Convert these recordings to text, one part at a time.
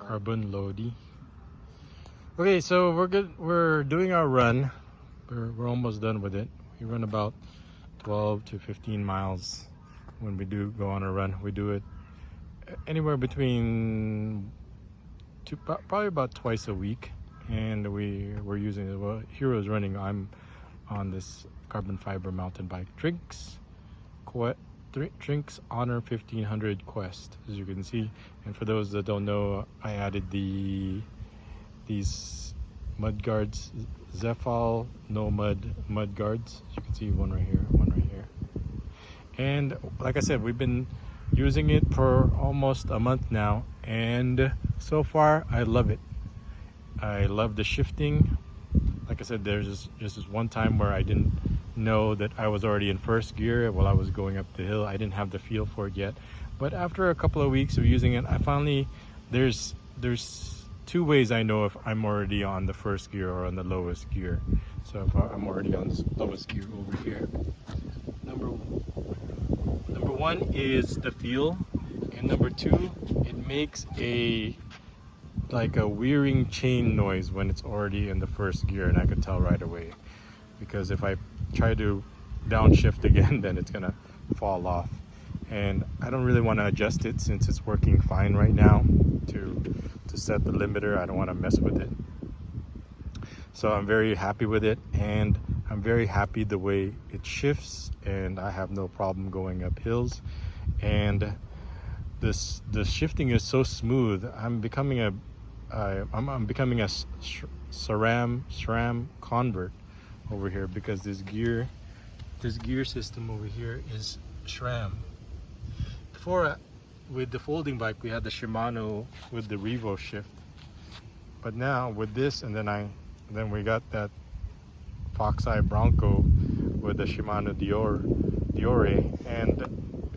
Carbon lodi. Okay, so we're good. We're doing our run. We're almost done with it. We run about 12 to 15 miles when we do go on a run. We do it anywhere between probably about twice a week, and we're using it. Well, Hero's running. I'm on this carbon fiber mountain bike, Trinx Honor 1500 Quest, as you can see. And for those that don't know, I added these mud guards, Zephyl no mud guards. As you can see, one right here, one right here. And like I said, we've been using it for almost a month now, and so far I love it. I love the shifting. Like I said, there's just this one time where I didn't know that I was already in first gear while I was going up the hill. I didn't have the feel for it yet, but after a couple of weeks of using it, I finally, there's two ways I know if I'm already on the first gear or on the lowest gear. So if I'm already on the lowest gear over here, number one is the feel, and number two, it makes like a whirring chain noise when it's already in the first gear, and I could tell right away, because if I try to downshift again, then it's gonna fall off, and I don't really want to adjust it since it's working fine right now to set the limiter. I don't want to mess with it, so I'm very happy with it, and I'm very happy the way it shifts, and I have no problem going up hills, and the shifting is so smooth. I'm becoming a SRAM convert over here, because this gear system over here is SRAM. Before, with the folding bike, we had the Shimano with the Revo shift, but now with this, and then we got that Fox Eye Bronco with the Shimano Diore, and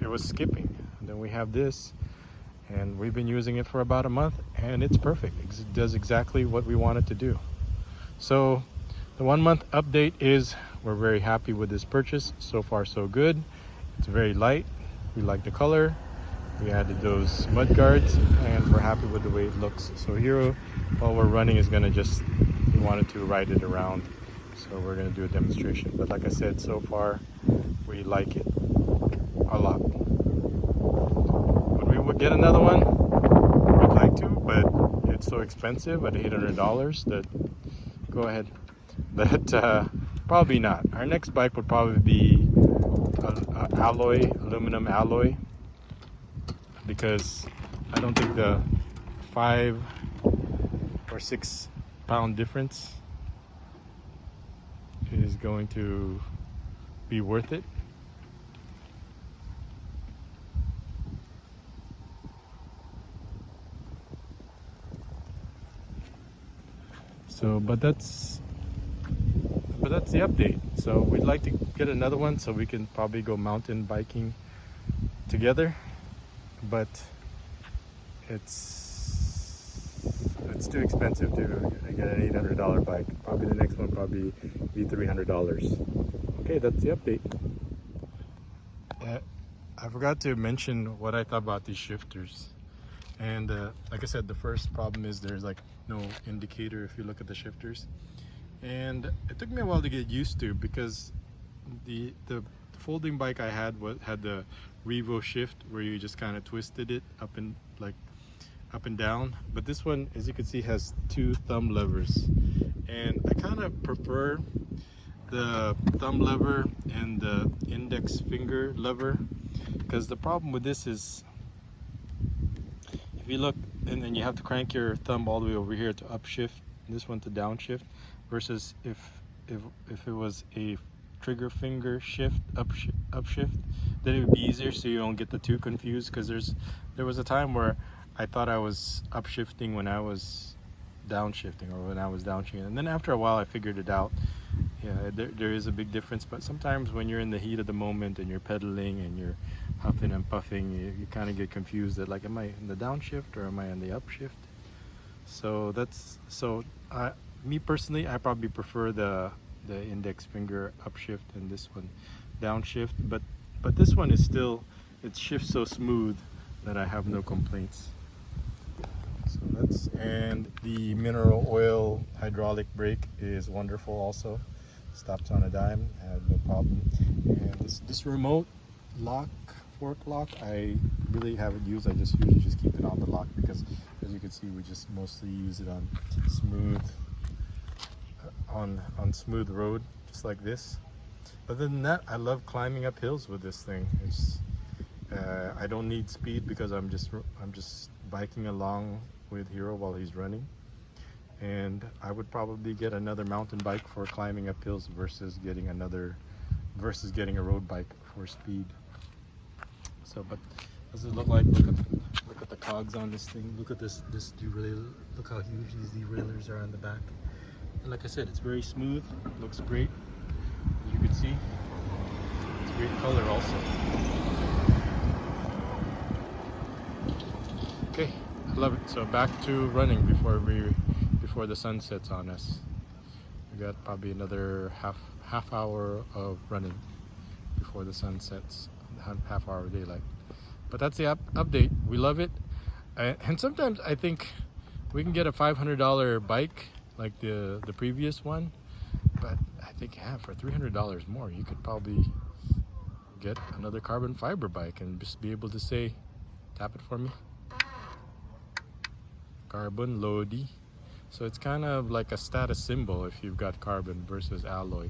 it was skipping. And then we have this, and we've been using it for about a month, and it's perfect. It does exactly what we want it to do. So the 1 month update is we're very happy with this purchase. So far so good. It's very light. We like the color. We added those mud guards, and we're happy with the way it looks. So Hero, while we're running, is gonna he wanted to ride it around, so we're gonna do a demonstration. But like I said, so far we like it a lot. Would we get another one? We'd like to, but it's so expensive at $800 that go ahead. But probably not. Our next bike would probably be aluminum alloy, because I don't think the 5 or 6 pound difference is going to be worth it. So, but that's the update. So we'd like to get another one so we can probably go mountain biking together, but it's too expensive to get an $800 bike. Probably the next one probably be $300. Okay, that's the update. I forgot to mention what I thought about these shifters. And like I said, the first problem is there's like no indicator if you look at the shifters, and it took me a while to get used to, because the folding bike I had had the Revo shift where you just kind of twisted it up and down, but this one, as you can see, has 2 thumb levers, and I kind of prefer the thumb lever and the index finger lever, because the problem with this is, if you look, and then you have to crank your thumb all the way over here to upshift, this one to downshift, versus if it was a trigger finger shift, upshift, then it would be easier, so you don't get the two confused. Because there was a time where I thought I was upshifting when I was downshifting, or when I was downshifting, and then after a while I figured it out. Yeah, there is a big difference, but sometimes when you're in the heat of the moment and you're pedaling and you're huffing and puffing, you kind of get confused that, like, am I in the downshift or am I in the upshift? So me personally, I probably prefer the index finger upshift and this one downshift, but this one is still, it shifts so smooth that I have no complaints. So And the mineral oil hydraulic brake is wonderful also. Stops on a dime, had no problem. And this remote lock, fork lock, I really haven't used. I just usually just keep it on the lock because, as you can see, we just mostly use it on smooth smooth road, just like this. Other than that, I love climbing up hills with this thing. I don't need speed because I'm just biking along with Hero while he's running. And I would probably get another mountain bike for climbing up hills versus getting a road bike for speed. So, but does it look like? Look at the cogs on this thing. Look at this derailleur. Look how huge these derailleurs are on the back. And like I said, it's very smooth. Looks great. As you can see, it's a great color also. Okay, I love it. So back to running before the sun sets on us. We got probably another half hour of running before the sun sets. Half hour of daylight. But that's the update. We love it. And sometimes I think we can get a $500 bike like the previous one, but I think for $300 more you could probably get another carbon fiber bike and just be able to say, tap it for me, carbon lodi. So it's kind of like a status symbol if you've got carbon versus alloy.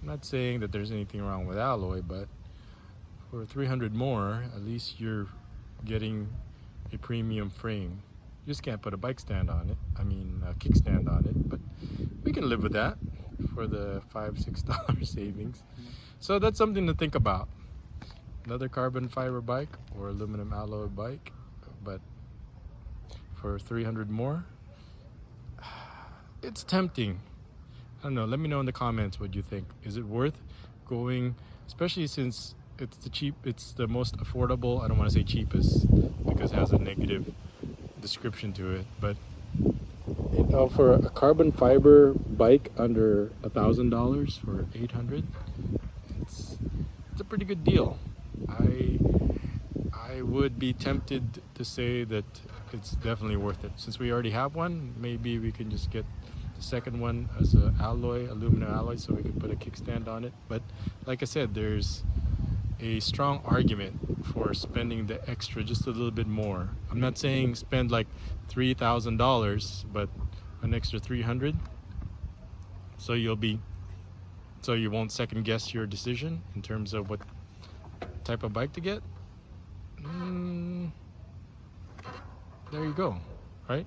I'm not saying that there's anything wrong with alloy, but for 300 more, at least you're getting a premium frame. You just can't put a bike stand on it. I mean, a kickstand on it, but we can live with that for the $5-6 savings. So that's something to think about. Another carbon fiber bike or aluminum alloy bike, but for 300 more, it's tempting. I don't know. Let me know in the comments what you think. Is it worth going, especially since it's the most affordable. I don't want to say cheapest because it has a negative description to it, but for a carbon fiber bike under $1,000 for 800, it's a pretty good deal. I would be tempted to say that it's definitely worth it. Since we already have one, maybe we can just get the second one as a aluminum alloy, so we can put a kickstand on it. But like I said, there's a strong argument for spending the extra just a little bit more. I'm not saying spend like $3,000, but an extra 300, so you won't second guess your decision in terms of what type of bike to get. There you go, right?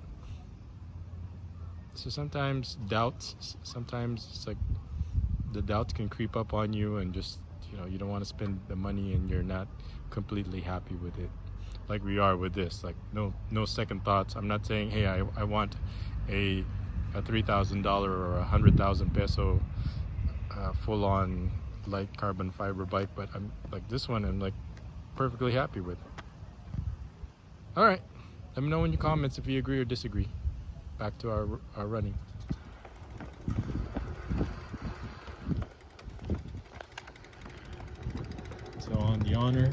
So sometimes it's like the doubts can creep up on you, and just, you don't want to spend the money and you're not completely happy with it, like we are with this. Like no second thoughts. I'm not saying, hey, I want a $3,000 or 100,000 peso full-on light carbon fiber bike, but I'm like this one, I'm like perfectly happy with. All right, let me know in your comments if you agree or disagree. Back to our running. So on the Honor,